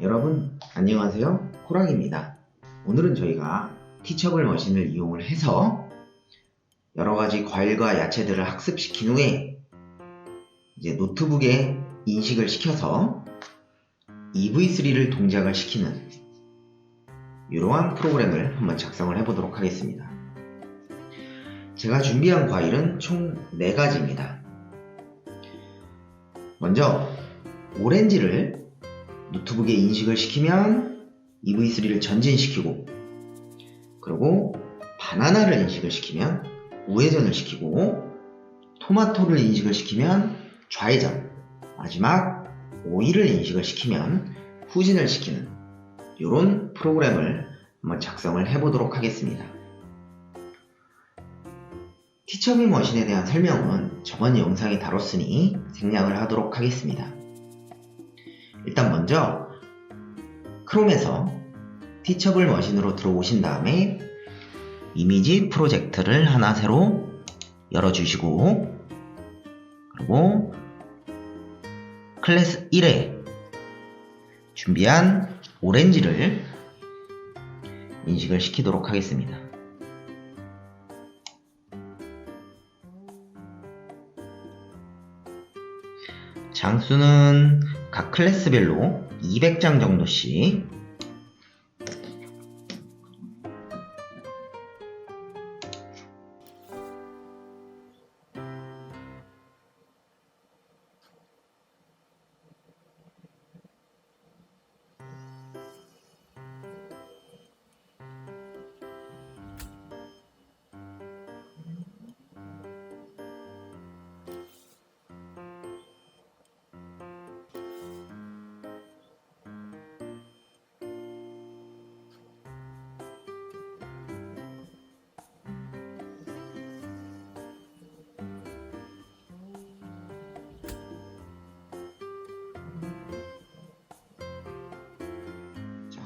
여러분 안녕하세요, 호랑입니다. 오늘은 저희가 티처블 머신을 이용을 해서 여러가지 과일과 야채들을 학습시킨 후에 이제 노트북에 인식을 시켜서 EV3를 동작을 시키는 이러한 프로그램을 한번 작성을 해보도록 하겠습니다. 제가 준비한 과일은 총 4가지입니다. 먼저 오렌지를 노트북에 인식을 시키면 EV3를 전진시키고, 그리고 바나나를 인식을 시키면 우회전을 시키고, 토마토를 인식을 시키면 좌회전, 마지막 오이를 인식을 시키면 후진을 시키는 이런 프로그램을 한번 작성을 해보도록 하겠습니다. 티처블 머신에 대한 설명은 저번 영상에 다뤘으니 생략을 하도록 하겠습니다. 일단 먼저 크롬에서 티처블 머신으로 들어오신 다음에 이미지 프로젝트를 하나 새로 열어주시고, 그리고 클래스 1에 준비한 오렌지를 인식을 시키도록 하겠습니다. 장수는 각 클래스별로 200장 정도씩,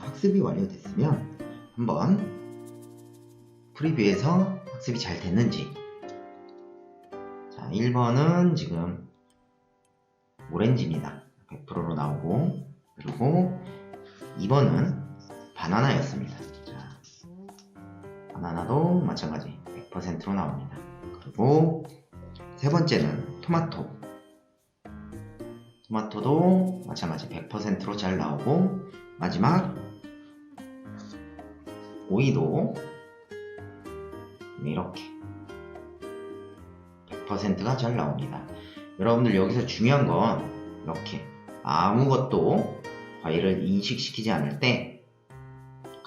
학습이 완료됐으면 한번 프리뷰에서 학습이 잘 됐는지, 자, 1번은 지금 오렌지입니다. 100%로 나오고, 그리고 2번은 바나나였습니다. 자, 바나나도 마찬가지 100%로 나옵니다. 그리고 세 번째는 토마토도 마찬가지 100%로 잘 나오고, 마지막 오이도 이렇게 100%가 잘 나옵니다. 여러분들 여기서 중요한 건 이렇게 아무것도 과일을 인식시키지 않을 때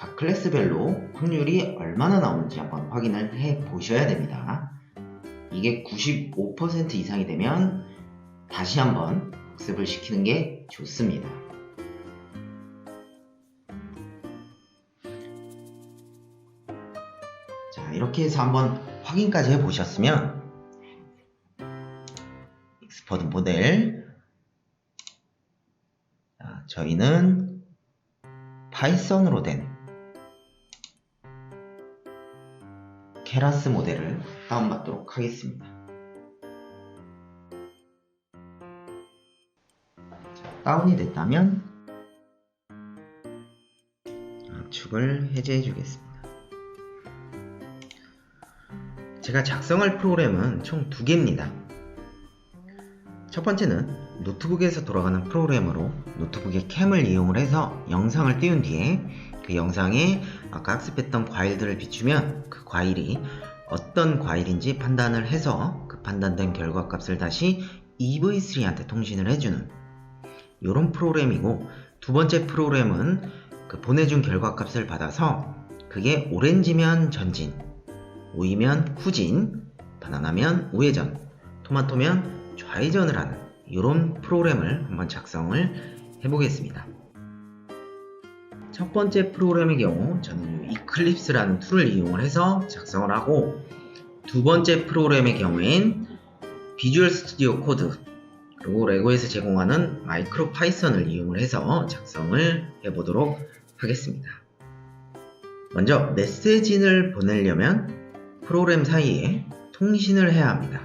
각 클래스별로 확률이 얼마나 나오는지 한번 확인을 해 보셔야 됩니다. 이게 95% 이상이 되면 다시 한번 학습을 시키는 게 좋습니다. 자, 이렇게 해서 한번 확인까지 해보셨으면 익스포드 모델, 자, 저희는 파이썬으로 된 케라스 모델을 다운받도록 하겠습니다. 자, 다운이 됐다면 압축을 해제해 주겠습니다. 제가 작성할 프로그램은 총 2개입니다. 첫 번째는 노트북에서 돌아가는 프로그램으로 노트북의 캠을 이용을 해서 영상을 띄운 뒤에 그 영상에 아까 학습했던 과일들을 비추면 그 과일이 어떤 과일인지 판단을 해서 그 판단된 결과값을 다시 EV3한테 통신을 해주는 이런 프로그램이고, 두 번째 프로그램은 그 보내준 결과값을 받아서 그게 오렌지면 전진, 오이면 후진, 바나나면 우회전, 토마토면 좌회전을 하는 이런 프로그램을 한번 작성을 해보겠습니다. 첫 번째 프로그램의 경우 저는 이클립스라는 툴을 이용을 해서 작성을 하고, 두 번째 프로그램의 경우엔 비주얼 스튜디오 코드 그리고 레고에서 제공하는 마이크로 파이썬을 이용을 해서 작성을 해보도록 하겠습니다. 먼저 메시지를 보내려면 프로그램 사이에 통신을 해야 합니다.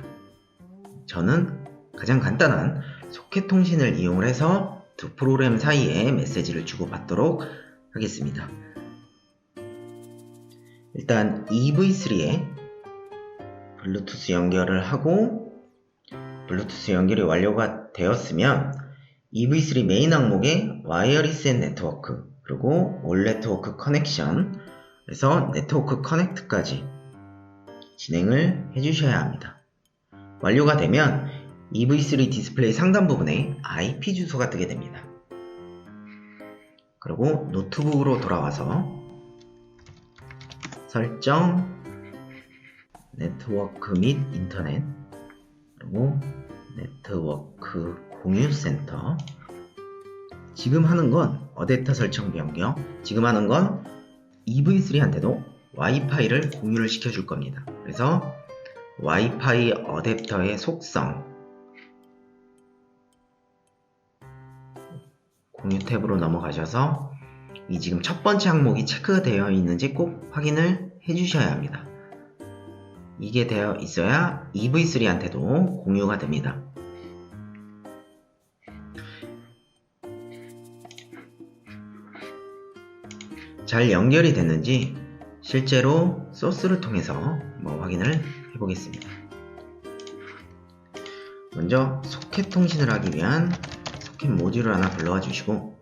저는 가장 간단한 소켓 통신을 이용을 해서 두 프로그램 사이에 메시지를 주고받도록 하겠습니다. 일단 EV3에 블루투스 연결을 하고 블루투스 연결이 완료가 되었으면 EV3 메인 항목에 와이어리스 앤 네트워크 그리고 올 네트워크 커넥션 그래서 네트워크 커넥트까지 진행을 해주셔야 합니다. 완료가 되면 EV3 디스플레이 상단 부분에 IP 주소가 뜨게 됩니다. 그리고 노트북으로 돌아와서 설정, 네트워크 및 인터넷, 그리고 네트워크 공유센터. 지금 하는 건 어댑터 설정 변경, 지금 하는 건 EV3한테도 와이파이를 공유를 시켜줄 겁니다. 그래서 와이파이 어댑터의 속성 공유 탭으로 넘어가셔서 이 지금 첫 번째 항목이 체크되어 있는지 꼭 확인을 해주셔야 합니다. 이게 되어 있어야 EV3한테도 공유가 됩니다. 잘 연결이 됐는지 실제로 소스를 통해서 확인을 해보겠습니다. 먼저 소켓 통신을 하기 위한 소켓 모듈을 하나 불러와 주시고,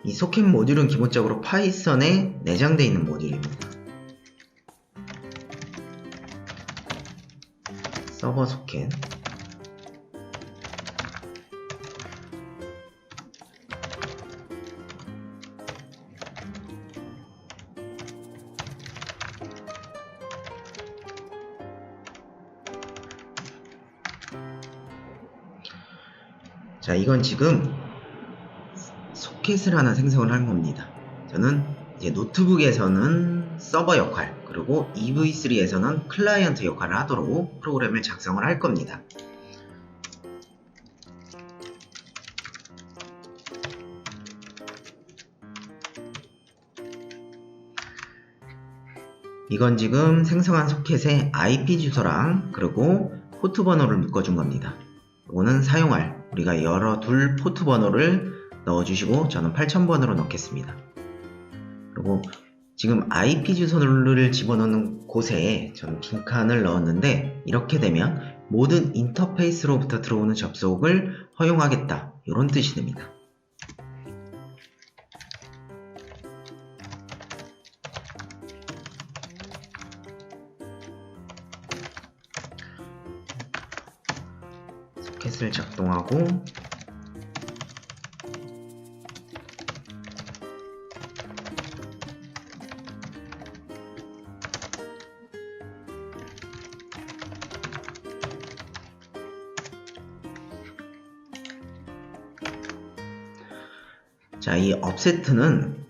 이 소켓 모듈은 기본적으로 파이썬에 내장되어 있는 모듈입니다. 서버 소켓, 자, 이건 지금 소켓을 하나 생성을 한 겁니다. 저는 이제 노트북에서는 서버 역할, 그리고 EV3에서는 클라이언트 역할을 하도록 프로그램을 작성을 할 겁니다. 이건 지금 생성한 소켓에 IP 주소랑 그리고 포트 번호를 묶어준 겁니다. 이거는 사용할, 우리가 열어둘 포트 번호를 넣어주시고 저는 8000번으로 넣겠습니다. 그리고 지금 IP 주소를 집어넣는 곳에 저는 빈칸을 넣었는데, 이렇게 되면 모든 인터페이스로부터 들어오는 접속을 허용하겠다, 이런 뜻이 됩니다. 소켓을 작동하고 자, 이 업세트는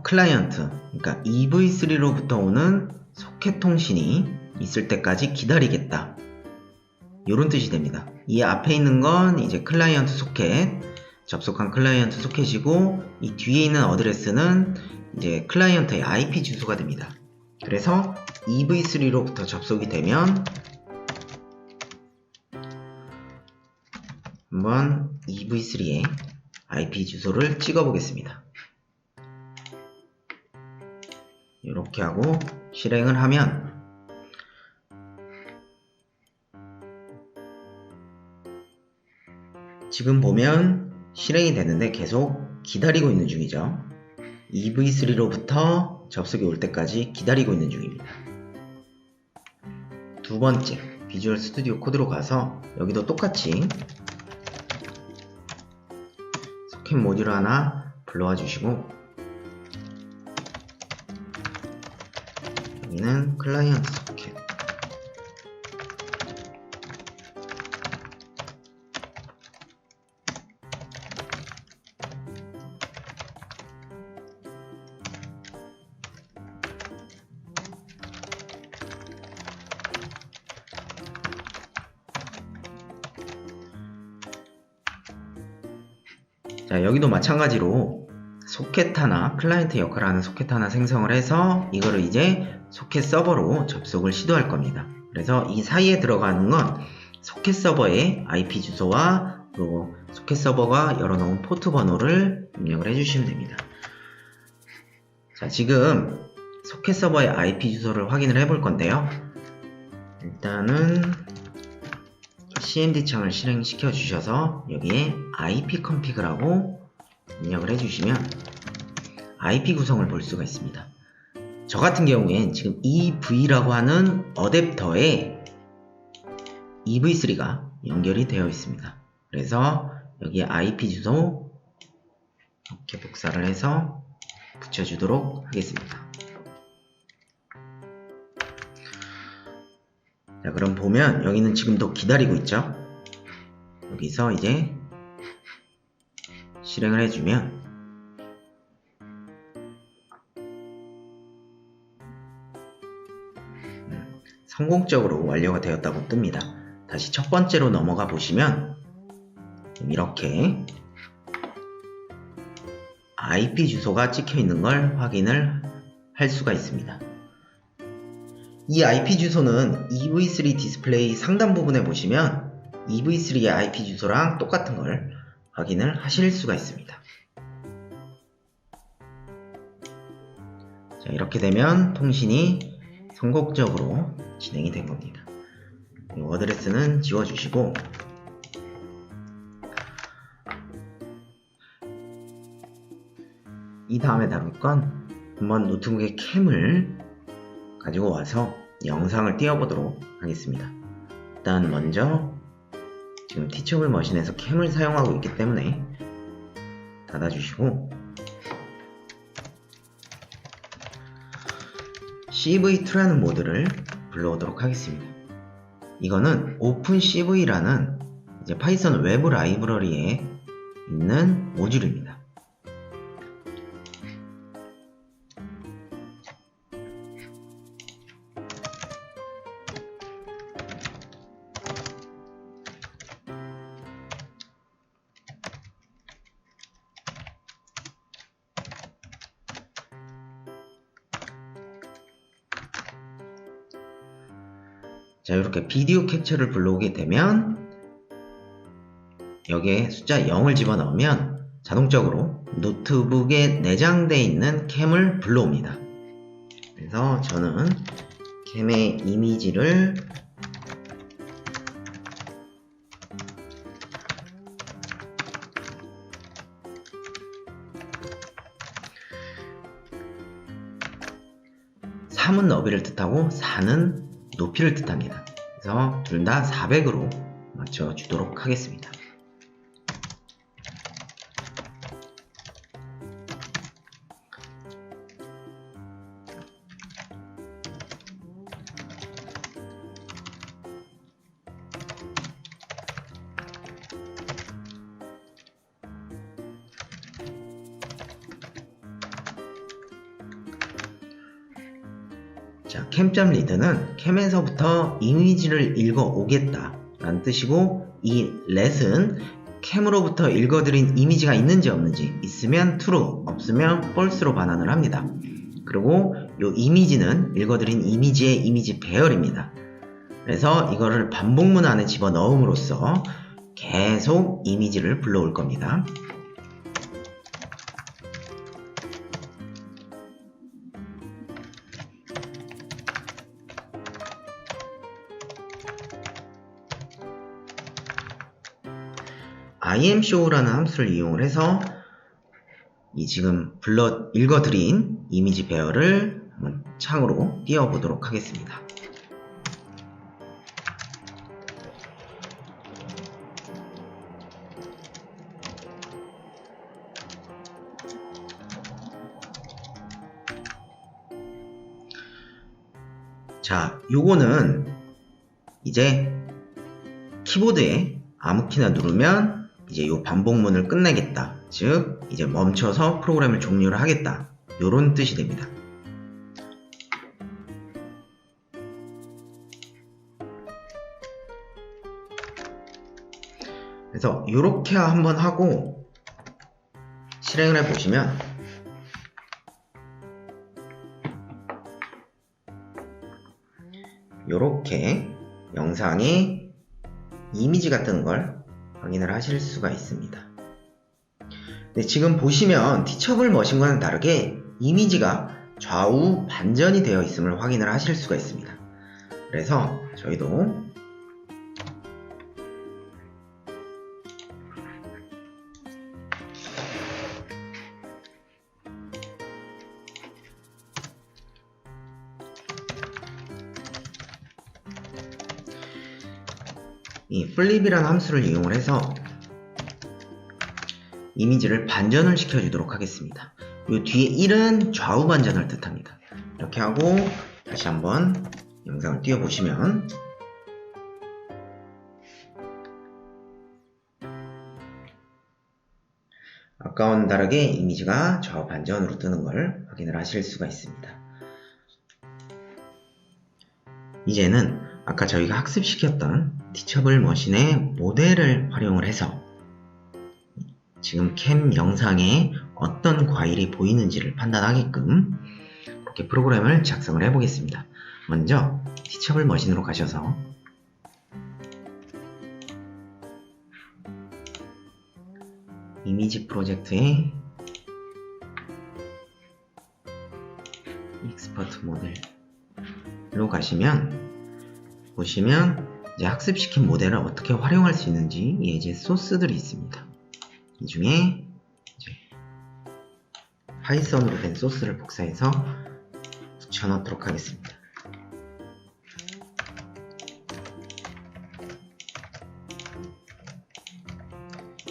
클라이언트, 그러니까 EV3로부터 오는 소켓 통신이 있을 때까지 기다리겠다, 이런 뜻이 됩니다. 이 앞에 있는 건 이제 클라이언트 소켓, 접속한 클라이언트 소켓이고, 이 뒤에 있는 어드레스는 이제 클라이언트의 IP 주소가 됩니다. 그래서 EV3로부터 접속이 되면 한번 EV3의 IP 주소를 찍어 보겠습니다. 이렇게 하고 실행을 하면 지금 보면 실행이 되는데 계속 기다리고 있는 중이죠. EV3로부터 접속이 올 때까지 기다리고 있는 중입니다. 두 번째, 비주얼 스튜디오 코드로 가서 여기도 똑같이 소켓 모듈 하나 불러와 주시고, 여기는 클라이언트 소켓, 자, 여기도 마찬가지로 소켓 하나, 클라이언트 역할을 하는 소켓 하나 생성을 해서 이거를 이제 소켓 서버로 접속을 시도할 겁니다. 그래서 이 사이에 들어가는 건 소켓 서버의 IP 주소와 그리고 소켓 서버가 열어놓은 포트 번호를 입력을 해주시면 됩니다. 자, 지금 소켓 서버의 IP 주소를 확인을 해볼 건데요. 일단은 cmd 창을 실행시켜 주셔서 여기에 IP config라고 입력을 해주시면 IP 구성을 볼 수가 있습니다. 저 같은 경우엔 지금 EV라고 하는 어댑터에 EV3가 연결이 되어 있습니다. 그래서 여기에 IP 주소 이렇게 복사를 해서 붙여주도록 하겠습니다. 자, 그럼 보면 여기는 지금도 기다리고 있죠. 여기서 이제 실행을 해주면 성공적으로 완료가 되었다고 뜹니다. 다시 첫 번째로 넘어가 보시면 이렇게 IP 주소가 찍혀 있는 걸 확인을 할 수가 있습니다. 이 IP 주소는 EV3 디스플레이 상단 부분에 보시면 EV3의 IP 주소랑 똑같은 걸 확인을 하실 수가 있습니다. 자, 이렇게 되면 통신이 성공적으로 진행이 된 겁니다. 이 어드레스는 지워주시고 이 다음에 다룰 건 한번 노트북의 캠을 가지고 와서 영상을 띄워보도록 하겠습니다. 일단 먼저 지금 티처블 머신에서 캠을 사용하고 있기 때문에 닫아주시고 CV2라는 모드를 불러오도록 하겠습니다. 이거는 오픈CV라는 이제 파이썬 외부 라이브러리에 있는 모듈입니다. 자, 이렇게 비디오 캡처를 불러오게 되면 여기에 숫자 0을 집어넣으면 자동적으로 노트북에 내장되어 있는 캠을 불러옵니다. 그래서 저는 캠의 이미지를 (3은) 너비를 뜻하고 (4는) 높이를 뜻합니다. 그래서 둘 다 400으로 맞춰주도록 하겠습니다. 자, 캠.read는 캠에서부터 이미지를 읽어 오겠다 라는 뜻이고, 이 let은 캠으로부터 읽어드린 이미지가 있는지 없는지, 있으면 true, 없으면 false로 반환을 합니다. 그리고 이 이미지는 읽어드린 이미지의 이미지 배열입니다. 그래서 이거를 반복문 안에 집어넣음으로써 계속 이미지를 불러올 겁니다. imshow라는 함수를 이용을 해서 이 지금 읽어드린 이미지 배열을 한번 창으로 띄워보도록 하겠습니다. 자, 요거는 이제 키보드에 아무 키나 누르면 이제 요 반복문을 끝내겠다, 즉 이제 멈춰서 프로그램을 종료를 하겠다, 요런 뜻이 됩니다. 그래서 요렇게 한번 하고 실행을 해보시면 요렇게 영상에 이미지가 뜨는 걸 확인을 하실 수가 있습니다. 네, 지금 보시면 티처블 머신과는 다르게 이미지가 좌우 반전이 되어 있음을 확인을 하실 수가 있습니다. 그래서 저희도 이 flip이라는 함수를 이용을 해서 이미지를 반전을 시켜주도록 하겠습니다. 이 뒤에 1은 좌우 반전을 뜻합니다. 이렇게 하고 다시 한번 영상을 띄워보시면 아까와는 다르게 이미지가 좌우 반전으로 뜨는 걸 확인을 하실 수가 있습니다. 이제는 아까 저희가 학습시켰던 티처블 머신의 모델을 활용을 해서 지금 캠 영상에 어떤 과일이 보이는지를 판단하게끔 이렇게 프로그램을 작성을 해보겠습니다. 먼저 티처블 머신으로 가셔서 이미지 프로젝트에 익스퍼트 모델로 가시면 보시면 이제 학습시킨 모델을 어떻게 활용할 수 있는지 예제 소스들이 있습니다. 이 중에 이제 파이썬으로 된 소스를 복사해서 붙여넣도록 하겠습니다.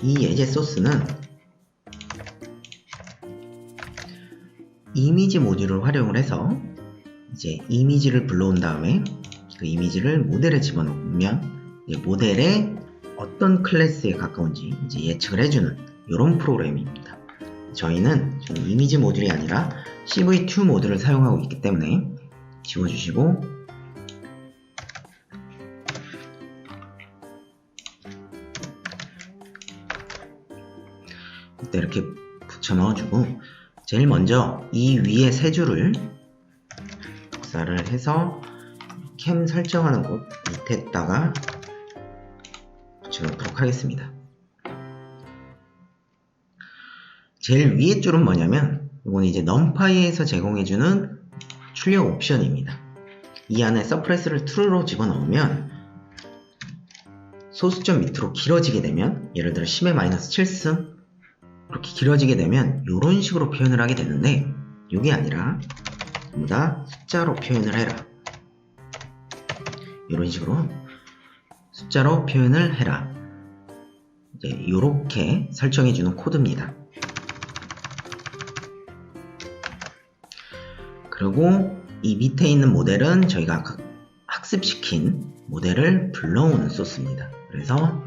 이 예제 소스는 이미지 모듈을 활용을 해서 이제 이미지를 불러온 다음에 그 이미지를 모델에 집어넣으면 이제 모델에 어떤 클래스에 가까운지 이제 예측을 해주는 이런 프로그램입니다. 저희는 지금 이미지 모듈이 아니라 CV2 모듈을 사용하고 있기 때문에 지워주시고 이때 이렇게 붙여 넣어주고 제일 먼저 이 위에 세 줄을 복사를 해서 캠 설정하는 곳 밑에다가 붙여놓도록 하겠습니다. 제일 위에 줄은 뭐냐면 이건 이제 numPy에서 제공해주는 출력 옵션입니다. 이 안에 서프레스를 true로 집어넣으면 소수점 밑으로 길어지게 되면 예를 들어 10의 마이너스 7승 이렇게 길어지게 되면 이런 식으로 표현을 하게 되는데 이게 아니라 전부 다 숫자로 표현을 해라. 이런 식으로 숫자로 표현을 해라. 이제 이렇게 설정해주는 코드입니다. 그리고 이 밑에 있는 모델은 저희가 학습시킨 모델을 불러오는 소스입니다. 그래서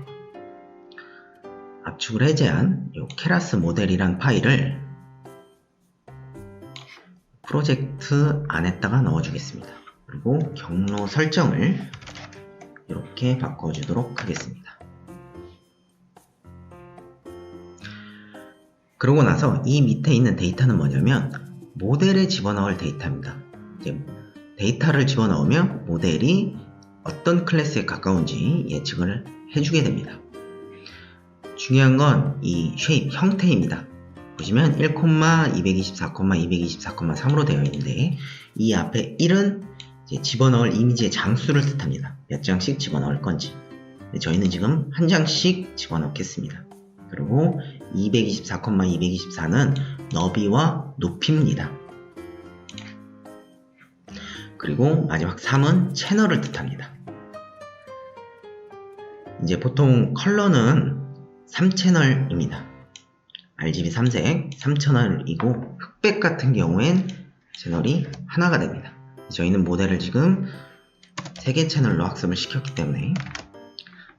압축을 해제한 이 케라스 모델이란 파일을 프로젝트 안에다가 넣어주겠습니다. 그리고 경로 설정을 이렇게 바꿔주도록 하겠습니다. 그러고 나서 이 밑에 있는 데이터는 뭐냐면 모델에 집어넣을 데이터입니다. 이제 데이터를 집어넣으면 모델이 어떤 클래스에 가까운지 예측을 해주게 됩니다. 중요한 건 이 쉐입 형태입니다. 보시면 1,224,224,3으로 되어 있는데 이 앞에 1은 이제 집어넣을 이미지의 장수를 뜻합니다. 몇 장씩 집어넣을 건지. 저희는 지금 한 장씩 집어넣겠습니다. 그리고 224,224는 너비와 높이입니다. 그리고 마지막 3은 채널을 뜻합니다. 이제 보통 컬러는 3채널입니다. RGB 3색 3채널이고 흑백 같은 경우엔 채널이 하나가 됩니다. 저희는 모델을 지금 3개 채널로 학습을 시켰기 때문에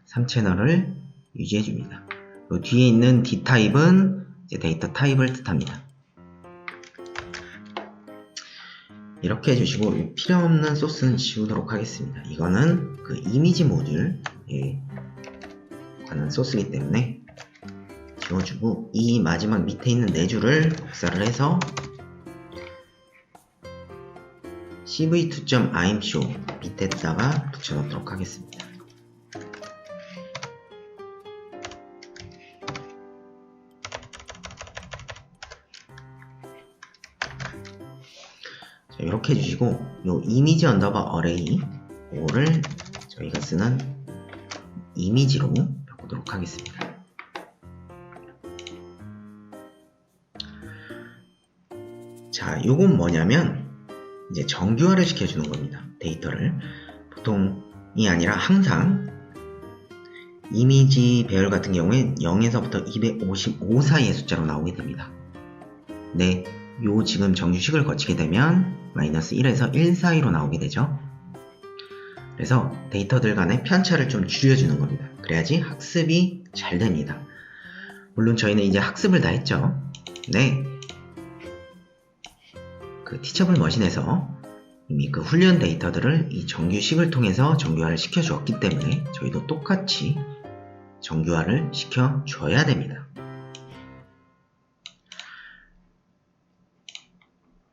3채널을 유지해줍니다. 뒤에 있는 D타입은 이제 데이터 타입을 뜻합니다. 이렇게 해주시고 필요없는 소스는 지우도록 하겠습니다. 이거는 그 이미지 모듈에 관한 소스이기 때문에 지워주고 이 마지막 밑에 있는 4줄을 복사를 해서 cv2.imshow 밑에다가 붙여넣도록 하겠습니다. 자, 이렇게 해주시고 요 이미지 언더바 어레이 요거를 저희가 쓰는 이미지로 바꾸도록 하겠습니다. 자, 요건 뭐냐면 이제 정규화를 시켜주는 겁니다. 데이터를 보통이 아니라 항상 이미지 배열 같은 경우엔 0에서부터 255 사이의 숫자로 나오게 됩니다. 네, 요 지금 정규식을 거치게 되면 마이너스 1에서 1 사이로 나오게 되죠. 그래서 데이터들 간의 편차를 좀 줄여주는 겁니다. 그래야지 학습이 잘 됩니다. 물론 저희는 이제 학습을 다 했죠. 네, 그 티처블 머신에서 이미 그 훈련 데이터들을 이 정규식을 통해서 정규화를 시켜 주었기 때문에 저희도 똑같이 정규화를 시켜 줘야 됩니다.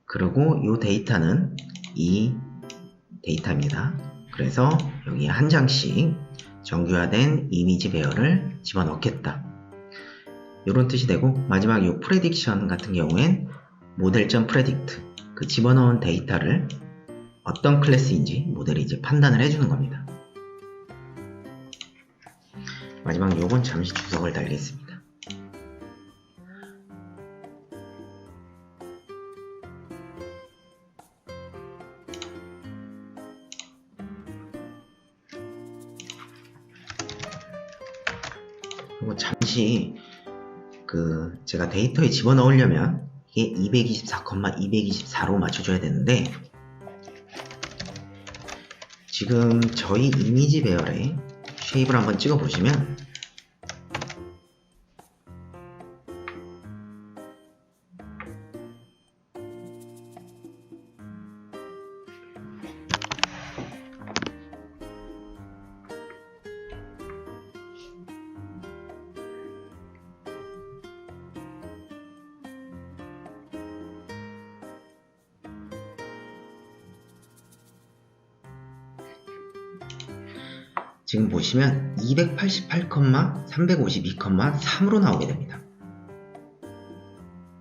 그리고 이 데이터는 이 데이터입니다. 그래서 여기에 한 장씩 정규화된 이미지 배열을 집어넣겠다, 이런 뜻이 되고, 마지막 이 프레딕션 같은 경우엔 모델.predict, 그 집어넣은 데이터를 어떤 클래스인지 모델이 이제 판단을 해주는 겁니다. 마지막 요건 잠시 주석을 달리겠습니다. 그리고 잠시 제가 데이터에 집어넣으려면 이게 224,224로 맞춰줘야 되는데, 지금 저희 이미지 배열에 쉐입을 한번 찍어 보시면 지금 보시면 288,352,3으로 나오게 됩니다.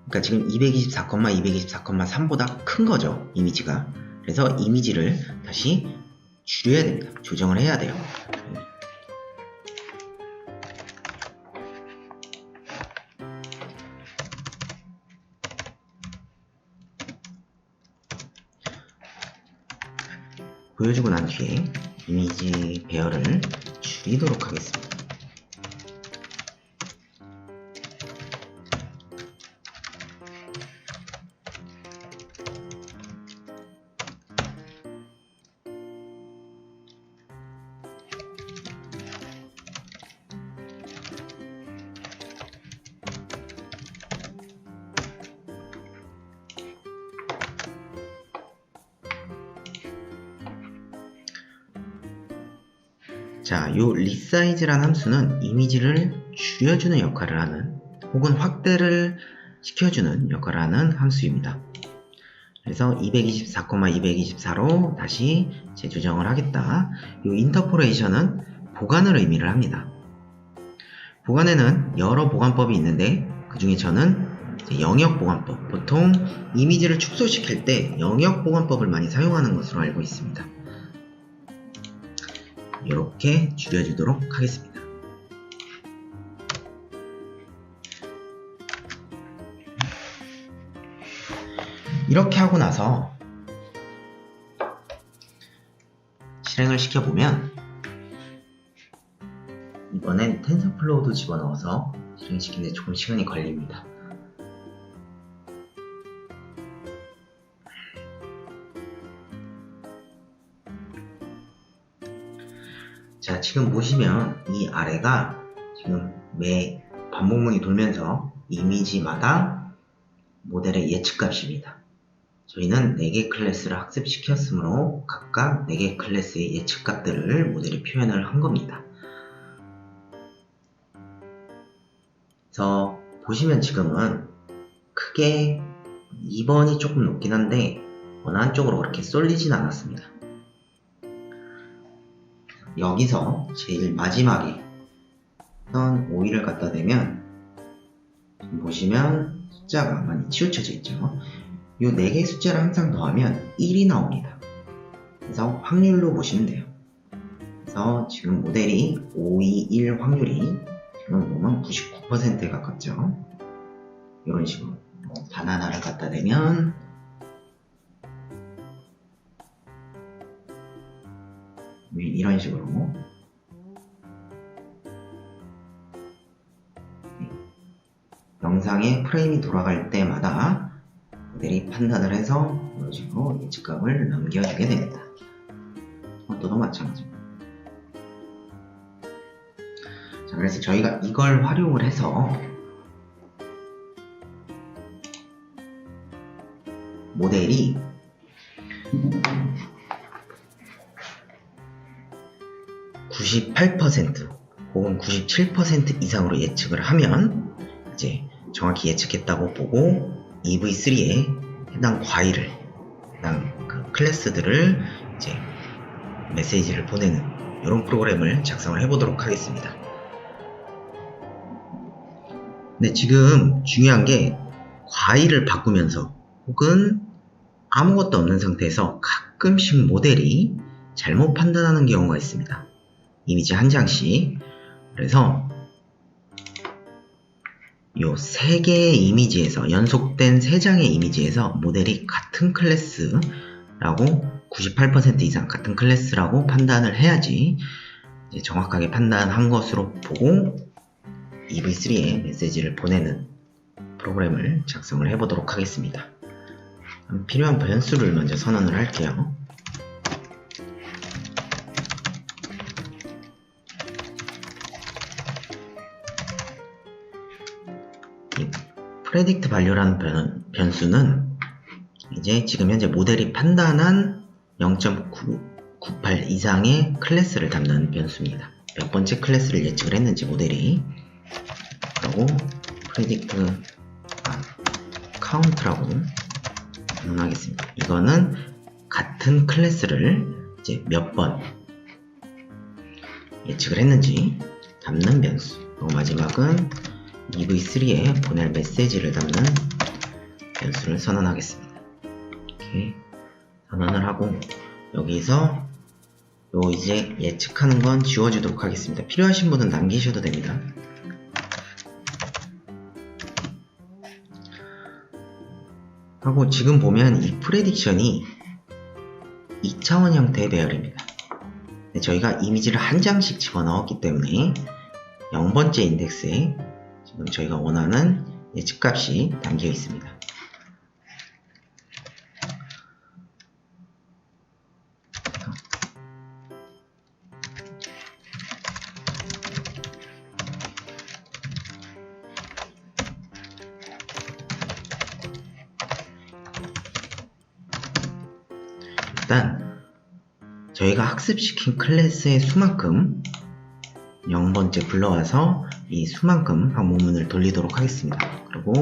그러니까 지금 224,224,3보다 큰 거죠, 이미지가. 그래서 이미지를 다시 줄여야 됩니다. 조정을 해야 돼요. 보여주고 난 뒤에 이미지 배열을 줄이도록 하겠습니다. 자, 요 리사이즈라는 함수는 이미지를 줄여주는 역할을 하는, 혹은 확대를 시켜주는 역할을 하는 함수입니다. 그래서 224,224로 다시 재조정을 하겠다. 요 인터폴레이션은 보관을 의미를 합니다. 보관에는 여러 보관법이 있는데, 그 중에 저는 영역 보관법, 보통 이미지를 축소시킬 때 영역 보관법을 많이 사용하는 것으로 알고 있습니다. 이렇게 줄여주도록 하겠습니다. 이렇게 하고 나서 실행을 시켜보면, 이번엔 텐서플로우도 집어넣어서 실행시키는데 조금 시간이 걸립니다. 자, 지금 보시면 이 아래가 지금 매 반복문이 돌면서 이미지마다 모델의 예측값입니다. 저희는 4개 클래스를 학습시켰으므로 각각 4개 클래스의 예측값들을 모델에 표현을 한 겁니다. 그래서 보시면 지금은 크게 2번이 조금 높긴 한데 어느 한쪽으로 그렇게 쏠리진 않았습니다. 여기서 제일 마지막에 선 5위를 갖다 대면 보시면 숫자가 많이 치우쳐져 있죠. 이 4개의 숫자를 항상 더하면 1이 나옵니다. 그래서 확률로 보시면 돼요. 그래서 지금 모델이 5, 2, 1 확률이 지금 보면 99%에 가깝죠. 이런 식으로 바나나를 갖다 대면 이런 식으로 영상의 프레임이 돌아갈 때마다 모델이 판단을 해서 이런 식으로 예측값을 남겨주게 됩니다. 또도 마찬가지입니다. 자, 그래서 저희가 이걸 활용을 해서 모델이 (98% 혹은 97% 이상으로 예측을 하면 이제 정확히 예측했다고 보고 EV3에 해당 과일을, 해당 그 클래스들을 이제 메시지를 보내는 이런 프로그램을 작성을 해보도록 하겠습니다. 근데 지금 중요한 게 과일을 바꾸면서 혹은 아무것도 없는 상태에서 가끔씩 모델이 잘못 판단하는 경우가 있습니다. 이미지 한 장씩. 그래서 요 3개의 이미지에서, 연속된 3장의 이미지에서 모델이 같은 클래스라고 98% 이상 같은 클래스라고 판단을 해야지 이제 정확하게 판단한 것으로 보고 EV3에 메시지를 보내는 프로그램을 작성을 해보도록 하겠습니다. 필요한 변수를 먼저 선언을 할게요. 이 predict value라는 변수는 이제 지금 현재 모델이 판단한 0.98 이상의 클래스를 담는 변수입니다. 몇 번째 클래스를 예측을 했는지 모델이, 그리고 predict count라고 표현하겠습니다. 이거는 같은 클래스를 이제 몇 번 예측을 했는지 담는 변수. 그리고 마지막은 EV3에 보낼 메시지를 담는 변수를 선언하겠습니다. 이렇게 선언을 하고 여기서 요 이제 예측하는 건 지워주도록 하겠습니다. 필요하신 분은 남기셔도 됩니다. 하고 지금 보면 이 프레딕션이 2차원 형태의 배열입니다. 저희가 이미지를 한 장씩 집어넣었기 때문에 0번째 인덱스에 지금 저희가 원하는 예측값이 담겨 있습니다. 일단 저희가 학습시킨 클래스의 수만큼 0번째 불러와서 이 수만큼 항목문을 돌리도록 하겠습니다. 그리고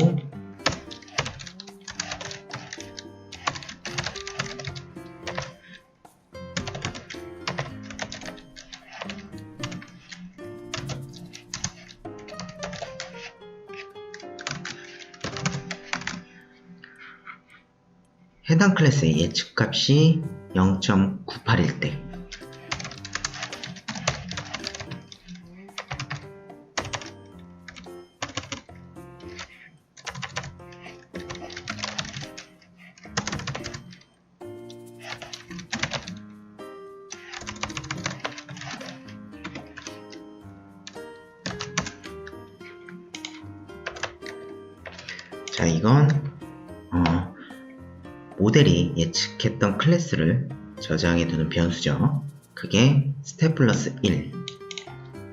해당 클래스의 예측값이 0.98일 때 자, 이건 모델이 예측했던 클래스를 저장해 두는 변수죠. 그게 스텝 플러스 1,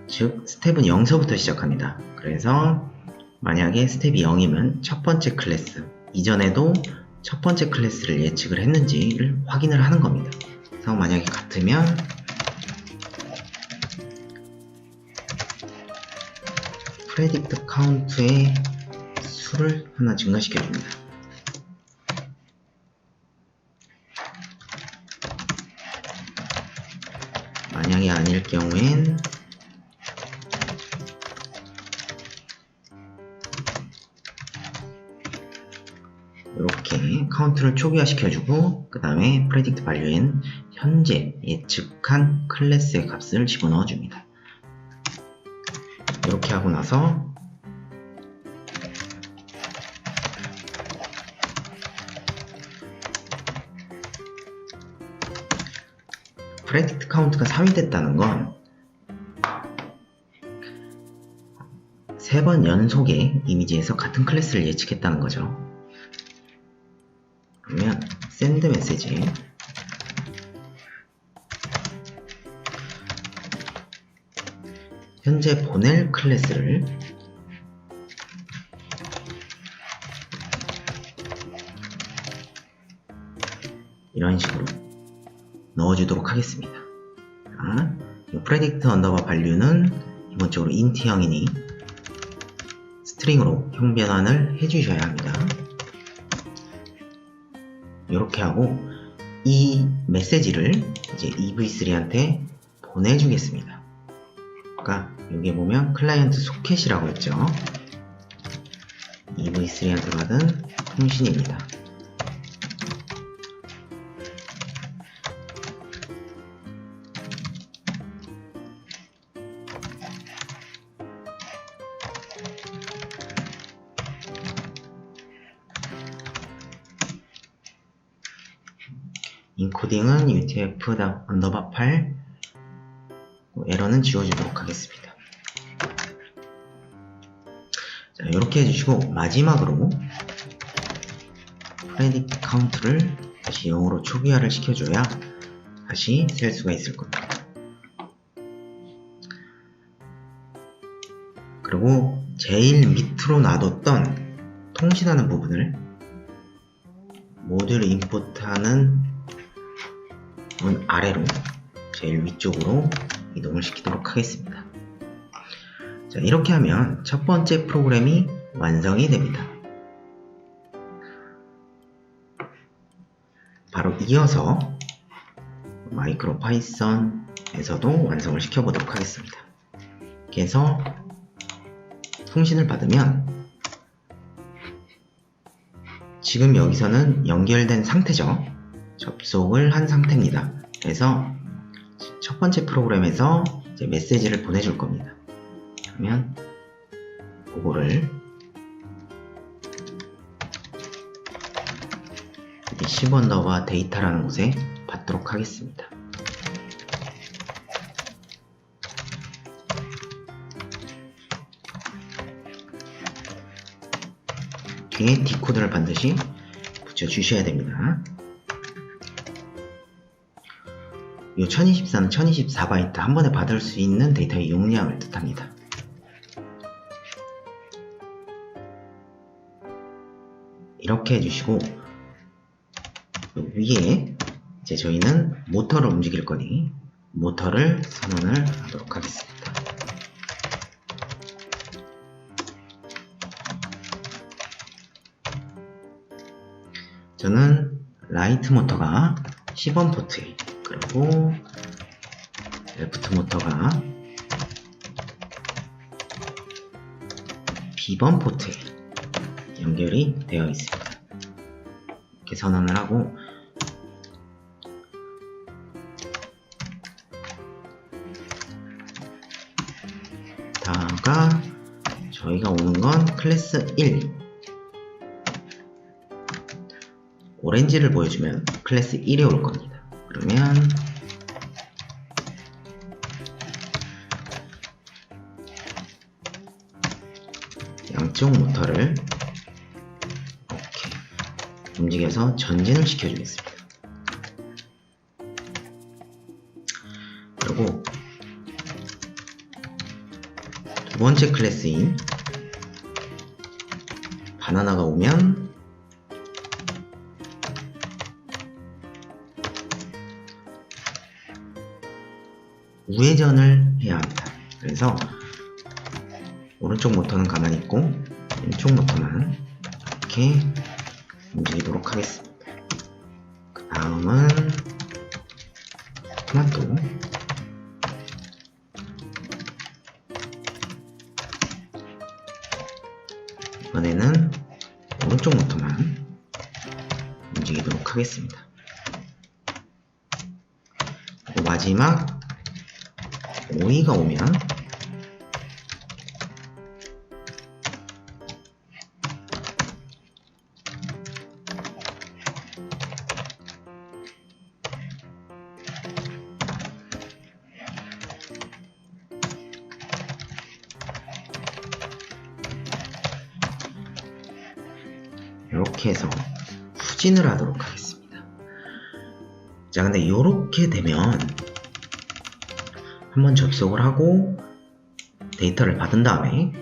즉 스텝은 0서부터 시작합니다. 그래서 만약에 스텝이 0이면 첫 번째 클래스, 이전에도 첫 번째 클래스를 예측을 했는지를 확인을 하는 겁니다. 그래서 만약에 같으면 predict count의 수를 하나 증가시켜 줍니다. 만약에 아닐 경우엔 이렇게 카운트를 초기화 시켜주고 그 다음에 predict value엔 현재 예측한 클래스의 값을 집어넣어 줍니다. 이렇게 하고 나서 predict count가 3이 됐다는 건 3번 연속의 이미지에서 같은 클래스를 예측했다는 거죠. 그러면 send 메시지에 현재 보낼 클래스를 이런 식으로 넣어주도록 하겠습니다. 자, 이 predict underbar value는 기본적으로 int형이니 스트링으로 형 변환을 해주셔야 합니다. 이렇게 하고 이 메시지를 이제 EV3한테 보내주겠습니다. 아까 여기 보면 클라이언트 소켓이라고 했죠. EV3한테 받은 통신입니다. 인코딩은 utf-8 에러는 지워주도록 하겠습니다. 자, 이렇게 해주시고 마지막으로 predict count를 다시 0으로 초기화를 시켜줘야 다시 셀 수가 있을 겁니다. 그리고 제일 밑으로 놔뒀던 통신하는 부분을 모듈 임포트하는 아래로 제일 위쪽으로 이동을 시키도록 하겠습니다. 자, 이렇게 하면 첫 번째 프로그램이 완성이 됩니다. 바로 이어서 마이크로 파이썬에서도 완성을 시켜보도록 하겠습니다. 그래서 통신을 받으면 지금 여기서는 연결된 상태죠. 접속을 한 상태입니다. 그래서 첫 번째 프로그램에서 이제 메시지를 보내줄 겁니다. 그러면 그거를 receive underbar data라는 곳에 받도록 하겠습니다. 뒤에 디코드를 반드시 붙여주셔야 됩니다. 이 1024는 1024바이트 한 번에 받을 수 있는 데이터의 용량을 뜻합니다. 이렇게 해주시고 위에 이제 저희는 모터를 움직일 거니 모터를 선언을 하도록 하겠습니다. 저는 라이트 모터가 10번 포트에 그리고 레프트 모터가 B번 포트에 연결이 되어 있습니다. 이렇게 선언을 하고 다가 저희가 오는 건 클래스 1 오렌지를 보여주면 클래스 1에 올 겁니다. 그러면 양쪽 모터를 이렇게 움직여서 전진을 시켜주겠습니다. 그리고 두 번째 클래스인 바나나가 오면 우회전을 해야 합니다. 그래서 오른쪽 모터는 가만히 있고 왼쪽 모터만 이렇게 움직이도록 하겠습니다. 그 다음은 토마토 이번에는 오른쪽 모터만 하도록 하겠습니다. 그리고 마지막 오이가 오면 이렇게 해서 후진을 하도록 하겠습니다. 자, 근데 이렇게 되면 한번 접속을 하고 데이터를 받은 다음에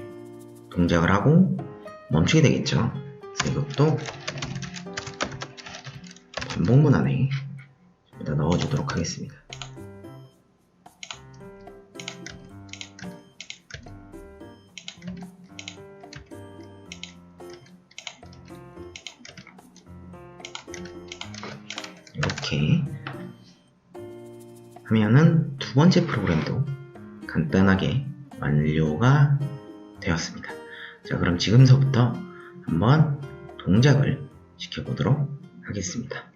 동작을 하고 멈추게 되겠죠. 그래서 이것도 반복문 안에 여기다 넣어주도록 하겠습니다. 이렇게 하면은 두 번째 프로그램도 간단하게 완료가 되었습니다. 자, 그럼 지금서부터 한번 동작을 시켜보도록 하겠습니다.